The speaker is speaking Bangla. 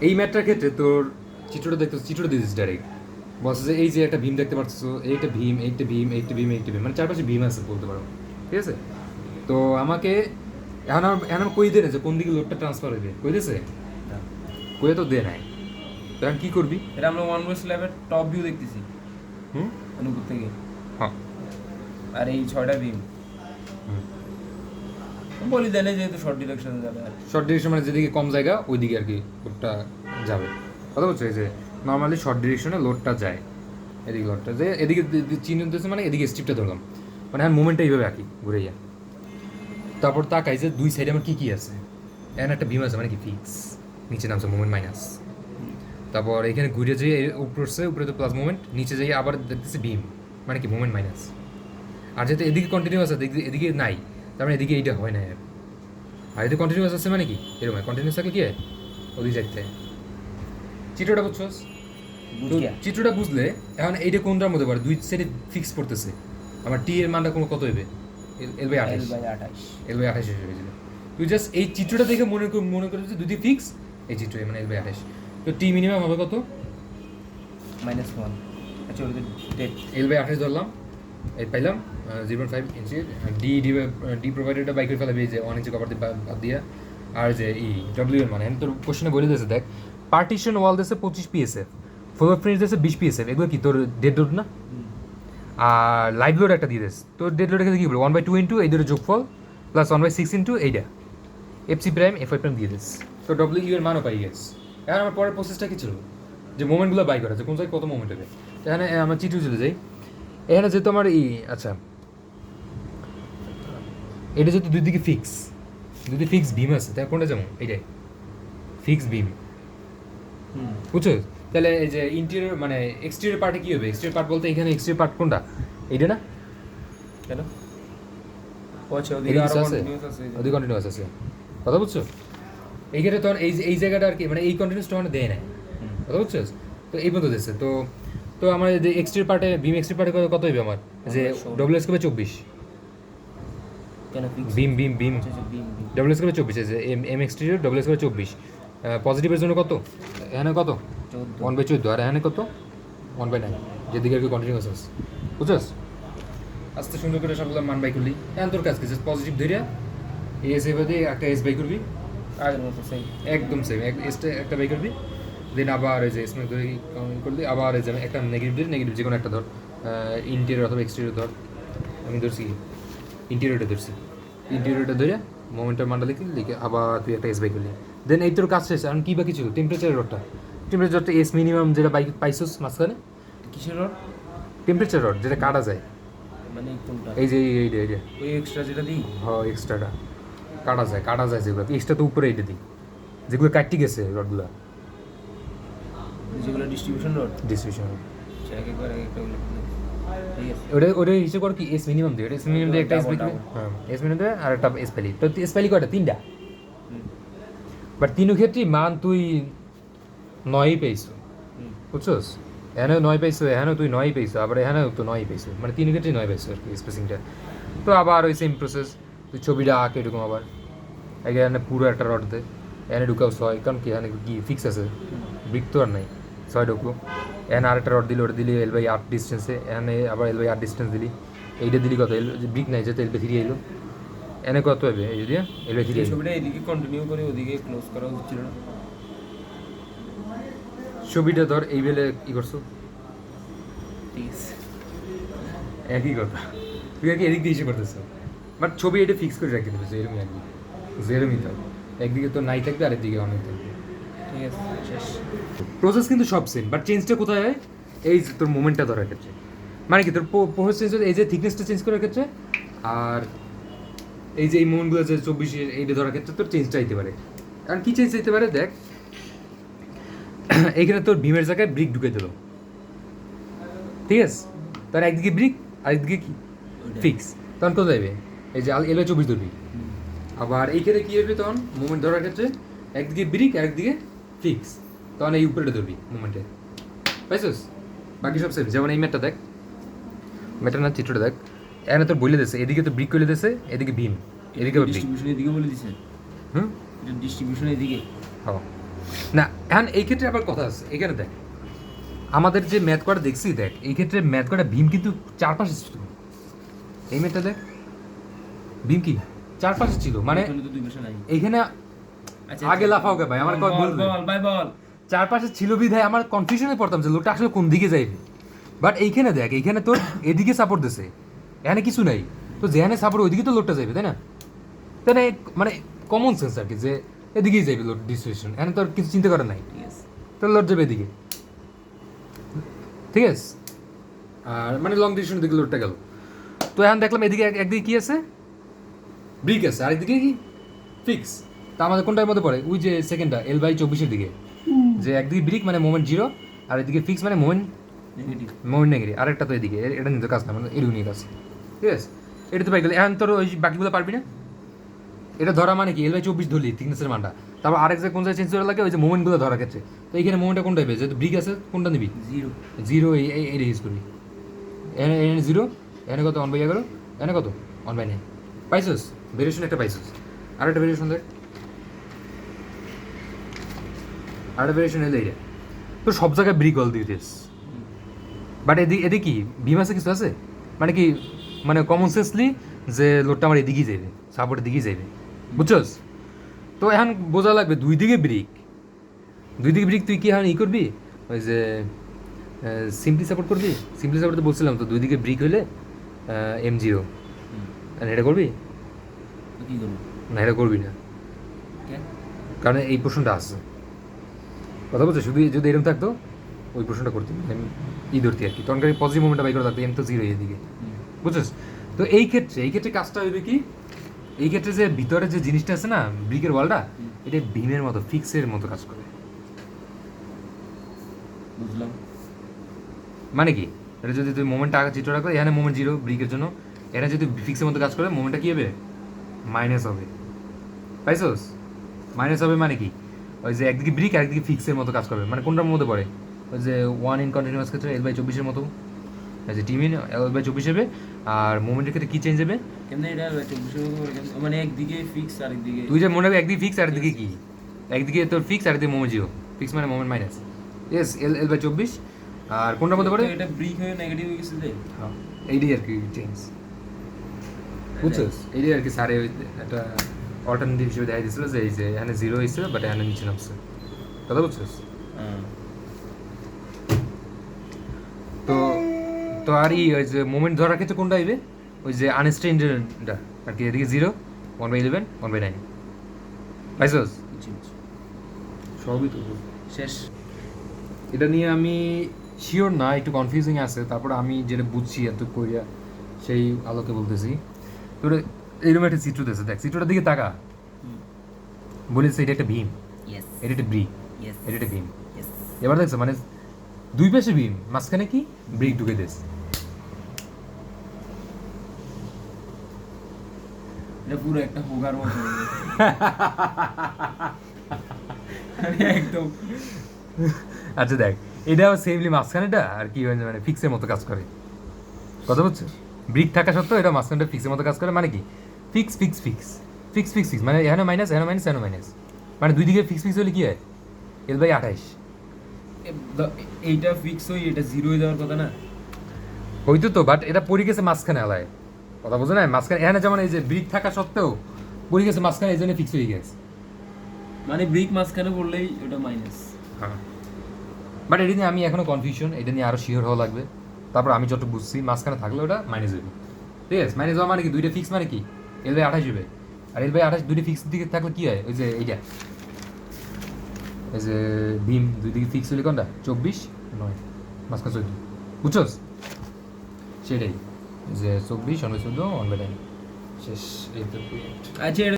এই ম্যাটটার ক্ষেত্রে তোর চিত্রটা দেখতে চিত্রটা দিয়েছিস ডাইরেক্ট বলছে যে এই যে একটা ভীম দেখতে পাচ্ছ, এইটা ভীম, এইটা ভীম, এইটা ভীম, এইটা ভীম, মানে চারপাশে ভীম আছে বলতে পারো, ঠিক আছে? তো আমাকে এখন কই দে না যে কোন দিকে লোডটা ট্রান্সফার হইবে, কই দিয়েছে? কইয়ে তো দে নাই। তো এখন কী করবি? এটা আমরা ওয়ান ওয়ে স্ল্যাবের টপ ভিউ দেখতেছি হুম, অনুপুর থেকে, হ্যাঁ, আর এই 6টা বিম বলি দেনে যেহেতু শর্ট ডিরেকশনে যাবে আর শর্ট ডিরেকশন মানে যেদিকে কম জায়গা ওই দিকে আর কি লোডটা যাবে, কথা বলছো? এই যে নর্মালি শর্ট ডিরেকশনে লোডটা যায়, এদিকে লোডটা যে এদিকে চিহ্ন দিতেছে মানে এদিকে স্ট্রিপটা ধরলাম, মানে এখন মুভমেন্টটা এইভাবে আঁকি ঘুরে যা। তারপর তাকাই যে দুই সাইডে আমার কী কী আছে, এখন একটা বিম আছে মানে কি ফিক্স, নিচে নামছে মুভমেন্ট মাইনাস। তারপর এখানে ঘুরে যেয়ে উপরে তো প্লাস মুভমেন্ট, নিচে যেয়ে আবার দেখতেছি বিম মানে কি মুভমেন্ট মাইনাস। আর যেহেতু এদিকে কন্টিনিউয়াস আছে, এদিকে নাই, তার মানে এদিকে এইটা হয় না। আর এদিকে কন্টিনিউয়াস আছে মানে কি এরকম হয়, কন্টিনিউয়াস থাকলে কি হয় ওদিকে যাইতে হয়। চিত্রটা বুঝছস? তো চিত্রটা বুঝলে এখন এইটা কোনটার মধ্যে পড়ে, দুই সাইডে ফিক্স পড়তেছে। আমার টি এর মানটা কোনো কত হইবে? এল বাই 28, এল বাই 28 হয়ে যাবে। তুই জাস্ট এই চিত্রটা দেখে মনে করে যে দুই ফিক্স, এই চিত্র মানে এল বাই 28। তো টি মিনিমাম হবে কত? -1। আচ্ছা ওটা ডেট এল বাই 28 ধরলাম, এই পাইলাম 0.5 ইঞ্চি। ডি প্রোভাইডারটা বাইকের ফেলাবি যে 1 ইঞ্চি কভার দিয়ে বাদ দিয়া। আর যে ডব্লিউ এর মানে তোর কোশ্চেনে বলে দিয়েছে, দেখ পার্টিশন ওয়াল দিয়েছে 25 পিএসএফ, ফুল ফিনিশ দিয়েছে 20 পিএসএফ, এগুলো কি তোর ডেড লোড না? আর লাইভ লোড একটা দিয়ে দিস, তোর ডেড লোডের ক্ষেত্রে কী বলবো 1/2 ইন্টু এই দুটো যোগফল প্লাস 1/6 ইন্টু এইটা এফসি প্রাইম এফআই প্রাইম দিয়ে দিস, তো ডব্লিউ এর মানও পাই গেছে। এখন আমার পরের প্রসেসটা কি ছিল, যে মোমেন্টগুলো বাই করা আছে কোন জায়গায় কত মোমেন্ট হবে। এখানে আমার চিত্র চলে যাই, এখানে যেহেতু আমার আচ্ছা এটা যেহেতু দুই দিকে ফিক্স, দুই ফিক্স বিম আছে, তাই কোনটা যেমন এইটাই ফিক্স বিম, বুঝছো? তাহলে এই যে ইন্টেরিয়র মানে এক্সটেরিয়র পার্টে কী হবে? এক্সটেরিয়র পার্ট বলতে এখানে এক্সটেরিয়র পার্ট কোনটা? এইটা না? কেন আচ্ছা ওদিকে আরো কন্টিনিউয়াস আছে, ওদিকে কন্টিনিউয়াস আছে, কথা বুঝছো? এইখানে তোর এই জায়গাটা আর কি মানে এই কন্টিনিউসটা মানে দেয় না, কথা বুঝছো? তো এই পর্যন্ত দিচ্ছে। তো তো আমার যে এক্সটেরিয়র পার্টে বিম এক্সটেরিয়র পার্টে কত হইবে আমার, যে ডব্লিউ এস কবে 24, কেন ফিক্স বিম বিম বিম বিম ডব্লিউ এস কবে 24, যে এম এক্সটেরিয়র ডব্লিউ এস কবে 24, পজিটিভের জন্য কত এখানে কত 1/14, আর এখানে কত 1/9, যেদিকে আর কি কন্টিনিউয়াস আছে, বুঝছস? আস্তে সুন্দর করে সবগুলো মান বাই করলি, এখন তোর কাজ কি জাস্ট পজিটিভ ধরে এস এ বাদে একটা এস বাই করবি, আগের মতো সেম একদম সেম এসটা একটা বাই করবি, দেন আবার এই যে এসমে ধরে কাউন্ট করলি, আবার এই যে একটা নেগেটিভ দিলি, নেগেটিভ যে কোনো একটা ধর, ইন্টেরিয়র অথবা এক্সটেরিয়র ধর, আমি ধরছি ইন্টেরিয়রটা ধরছি, ইন্টেরিয়রটা ধরে মোমেন্টের মানটা লিখে আবার তুই একটা এস বাই করলি, দেন এই তোর কাজ শেষ। এখন কী বাকি ছিল? টেম্পারেচারের রডটা, টেম্পারেচারটা এস মিনিমাম যেটা বাইক পাইছস মাঝখানে, কিসের রড? টেম্পারেচার রড যেটা কাটা যায়, মানে কোনটা? এই যে এইটা ওই এক্সট্রা যেটা দিই হ্যাঁ এক্সট্রাটা কাটা যায় যেগুলো এক্সট্রা তো উপরে এইটা দিই, যেগুলো কাটতে গেছে রডগুলো যেগুলো ডিস্ট্রিবিউশন রড ডিস্ট্রিবিউশন, এক একবার এক একটা উল্লেখ করে। ঠিক আছে ওটা হিসেবে কর কি এস মিনিমাম দিয়ে, এস মিনিমাম দিয়ে একটা এস পেলি, হ্যাঁ এস মিনিমাম দিয়ে আর একটা এস পেলি, তো এস পেলি কয়টা? 3টা, বাট তিনও ক্ষেত্রেই মান তুই 9ই পেয়েছো, বুঝছস? এখানেও 9 পেয়েছো, এখানেও তুই 9ই পেয়েছো, আবার এখানেও তো 9ই পেয়েছো, মানে তিন ক্ষেত্রেই 9 পেয়েছো আর কি স্পেসিংটা। তো আবার ওই সেম প্রসেস, তুই ছবিটা আঁক এরকম, আবার এখানে পুরো একটা রড দে, এখানে ঢুকাও 6, কারণ কি এখানে কি ফিক্স আছে, ব্রিক তো আর নাই, 6 ঢুকলো, এখানে আরেকটা রড দিলি, ওটা দিলি L/8 ডিস্টেন্সে, এখানে আবার L/8 ডিস্টেন্স দিলি, এইটা দিলি কত ব্রিক নাই যেহেতু L/3 এলো, এনে কত হবে এই যদি L/3 এই ছবিটা এদিকে কন্টিনিউ করে ওদিকে ক্লোজ করা হচ্ছিল না? ছবিটা ধর এই বেলে ই করছো, ঠিক আছে একই কথা, তুই আর কি এদিক দিয়ে ইসে করতেছো, বাট ছবি এটা ফিক্স করে রাখতে দেবে এরকমই আর কি, যেরকমই থাকবে, একদিকে তো নাই থাকবে আরেকদিকে অনেক থাকবে, ঠিক আছে শেষ। প্রসেস কিন্তু সব সেম, বাট চেঞ্জটা কোথায় হয়? এই যে তোর মোমেন্টটা ধরার ক্ষেত্রে, মানে কি তোর প্রসেস চেঞ্জ হচ্ছে এই যে থিকনেসটা চেঞ্জ করার ক্ষেত্রে, আর এই যে এই মোমেন্টগুলো যে 24 এইটা ধরার ক্ষেত্রে তোর চেঞ্জটা হইতে পারে। কারণ কী চেঞ্জ হইতে পারে দেখ, এইখানে তোর ভীমের জায়গায় ব্রিক ঢুকে দিল, ঠিক আছে? তার একদিকে ব্রিক আরেকদিকে কি ফিক্স, তখন কোথায় যাবে? এই যে L/24 ধরবি, আবার এইখানে কী হবে তখন মোমেন্ট ধরার ক্ষেত্রে, একদিকে ব্রিক আর একদিকে ফিক্স, তখন এই উপরেটা ধরবি মোমেন্টে, পাইছিস? বাকি সব সেম। যেমন এই ম্যাটটা দেখ, ম্যাটটা না চিত্রটা দেখ, এখানে তোর বলে দিয়েছে এদিকে তো ব্রিক করে দিয়েছে, এদিকে ভীম, এদিকে ব্রিক, ডিস্ট্রিবিউশন এদিকে বলে দিছে, হুম এটা ডিস্ট্রিবিউশন এদিকে। হ্যাঁ না এখন এই ক্ষেত্রে আবার কথা আছে এখানে দেখ আমাদের যে ম্যাথ করা দেখছি দেখ এই ক্ষেত্রে ম্যাথ করা ভীম কিন্তু চারপাশে ছিল এই ম্যাথটা দেখ ভীম কি চারপাশে ছিল মানে এখানে তো দুই পাশে নাই। এইখানে আচ্ছা, আগে লাফাও গে ভাই আমার কথা বল বলবে বল ভাই বল। চারপাশে ছিল বিধায় আমার কনফিউশনে পড়তাম যে লোকটা আসলে কোন দিকে যাইবে বাট এইখানে দেখ এইখানে তোর এদিকে সাপোর্ট দিছে এখানে কিছু নাই তো যেখানে সাপোর্ট ওইদিকে তো লোকটা যাইবে তাই না তাই না মানে কমন সেন্স আর কি যে এদিকেই যাইবে লোড ডিস্ট্রিবিউশন এখানে তোর কিছু চিন্তা করার নাই ঠিক আছে। তো লোড যাবে এদিকে ঠিক আছে আর মানে লং ডিস্টেন্সের দিকে লোডটা গেল তো এখন দেখলাম এদিকে একদিকে কি আছে ব্রিক আছে আরেকদিকে কি ফিক্স তা আমাদের কোনটার মধ্যে পড়ে ওই যে সেকেন্ডটা L/24 দিকে যে একদিকে ব্রিক মানে মোমেন্ট জিরো আর এদিকে ফিক্স মানে মোমেন্ট নেগেটিভ। নেগেটিভ আরেকটা তো এদিকে এটা নিতে কাজ না মানে এরকম নিয়ে কাজ ঠিক আছে এটা তো পাই গেলে এখন তোর ওই বাকিগুলো পারবি না এটা ধরা মানে কি L/24 ধরলি থিকনেসের মানটা তারপর আরেক জায়গায় কোন জায়গায় চেঞ্জ করা লাগে ওই যে মোমেন্টগুলো ধরার ক্ষেত্রে তো এইখানে মোমেন্টটা কোনটা হবে যেহেতু ব্রিক আছে কোনটা নিবি জিরো। জিরো এইটা ইউজ করবি এনে জিরো এনে কত 1/11 এনে কত 1/9 পাইছস ভেরিয়েশন একটা পাইছস আর একটা ভেরিয়েশন দেখ আর একটা ভেরিয়েশন এলে এইটা তো সব জায়গায় ব্রিক অল দিতেস বাট এদিকে কি ভীম আছে কিছু আছে মানে কি মানে কমন সেন্সলি যে লোডটা আমার এদিকেই যাবে সাপোর্টের দিকেই যাবে বুঝছস তো এখন বোঝা লাগবে দুই দিকে ব্রিক তুই কি এখন ই করবি ওই যে সিম্পলি সাপোর্ট করবি সিম্পলি সাপোর্ট তো বলছিলাম তো দুই দিকে ব্রিক হইলে M0 এটা করবি তো কি করবো? না এটা করবি না কেন? কারণ এই প্রশ্নটা আছে কথা বলছে শুধু যদি এরকম থাকতো ওই প্রশ্নটা করতি আমি ই ধরতি আর কি তখন পজিটিভ মোমেন্টটা বাই করে থাকতো এম তো জিরো এদিকে বুঝছিস তো এই ক্ষেত্রে কাজটা হইবে কি এই ক্ষেত্রে যে ভিতরে যে জিনিসটা আছে না ব্রিকের ওয়ালটা এটা ভীমের মতো ফিক্সের মতো কাজ করে বুঝলাম। মানে কি এটা যদি তুই মোমেন্টটা আগে চিত্র রাখো এখানে মোমেন্ট জিরো ব্রিকের জন্য এটা যদি ফিক্সের মতো কাজ করে মোমেন্টটা কি হবে মাইনাস হবে পাইছস মাইনাস হবে মানে কি ওই যে একদিকে ব্রিক একদিকে ফিক্সের মতো কাজ করবে মানে কোনটার মধ্যে পড়ে ওই যে ওয়ান ইন কন্টিনিউয়াস ক্ষেত্রে L/24 মতো এই যে টিম ইন L/24 হবে আর মোমেন্টের ক্ষেত্রে কি চেঞ্জ হবে কেমনে এটা 24 মতো করে কেমনে? মানে একদিকে ফিক্স আর একদিকে তুই যে মনে হবে একদিকে ফিক্স আর একদিকে কি একদিকে তোর ফিক্স আর একদিকে মোমেন্ট জিরো ফিক্স মানে মোমেন্ট মাইনাস ইয়েস L/24 আর কোনটার মধ্যে পড়ে তো এটা ব্রিক হয়ে নেগেটিভ হয়ে গেছে যে হ্যাঁ এইটাই আর কি চেঞ্জ বুঝছস এইটাই আর কি স্যারে একটা অল্টারনেটিভ হিসেবে দেখা দিয়েছিল যে এই যে এখানে জিরো হয়েছে বাট এখানে নিচে নামছে কথা বুঝছস হ্যাঁ। তো তো আর ওই যে মোমেন্ট ধরার ক্ষেত্রে কোনটা আইবে ওই যে আনস্টেন্ডটা আর কি এদিকে 0 1/11 1/9 পাইছস বুঝছি, বুঝছি। সবই তো শেষ। এটা নিয়ে আমি শিওর না একটু কনফিউজিং আছে তারপর আমি যেটা বুঝছি এত করিয়া সেই আলোকে বলতেছি তোর এইরকম একটা চিত্র দিয়েছে দেখ চিত্রটার দিকে তাকা বলেছে এটা একটা ভীম ইয়েস এটা একটা ব্রিক ইয়েস এটা একটা ভীম ইয়েস। এবার দেখছো মানে দুই পাশে ভীম মাঝখানে কি ব্রিক ঢুকে দিস এটা পুরো একটা হোগার মতো একদম। আচ্ছা দেখ এটাও সেমলি মাঝখানেটা আর কি হয়েছে মানে ফিক্সের মতো কাজ করে কথা বুঝছো ব্রিক থাকা সত্ত্বেও এটা মাঝখানটা ফিক্সের মতো কাজ করে মানে কি fix fix fix fix fix fix মানে এখানে মাইনাস এখানে মাইনাস এখানে মাইনাস মানে দুই দিকে ফিক্স ফিক্স হলে কি হয় L/28 এইটা ফিক্স হয়ে এটা জিরো হয়ে যাওয়ার কথা না? হইতো তো বাট এটা পড়ে গেছে মাঝখানে আলায় কথা বোঝো না মাঝখানে এখানে যেমন এই যে ব্রিক থাকা সত্ত্বেও পড়ে গেছে মাঝখানে এই জন্য ফিক্স হয়ে গেছে মানে ব্রিক মাঝখানে পড়লেই ওটা মাইনাস। হ্যাঁ বাট এটা নিয়ে আমি এখনো কনফিউশন এটা নিয়ে আরো শিওর হওয়া লাগবে তারপর আমি যত বুঝছি মাঝখানে থাকলে ওটা মাইনাস হবে ঠিক আছে মাইনাস হওয়া মানে কি দুইটা ফিক্স মানে কি L/28 হবে আর L/28 দুইটা ফিক্স দিকে থাকলে কি হয় ওই যে এইটা এই যে ভীম দুই দিকে ফিক্স হলে কোনটা 24 9 মাঝখানে 14 বুঝছস সেটাই যে 24 14 1/9 শেষ এই তো আচ্ছা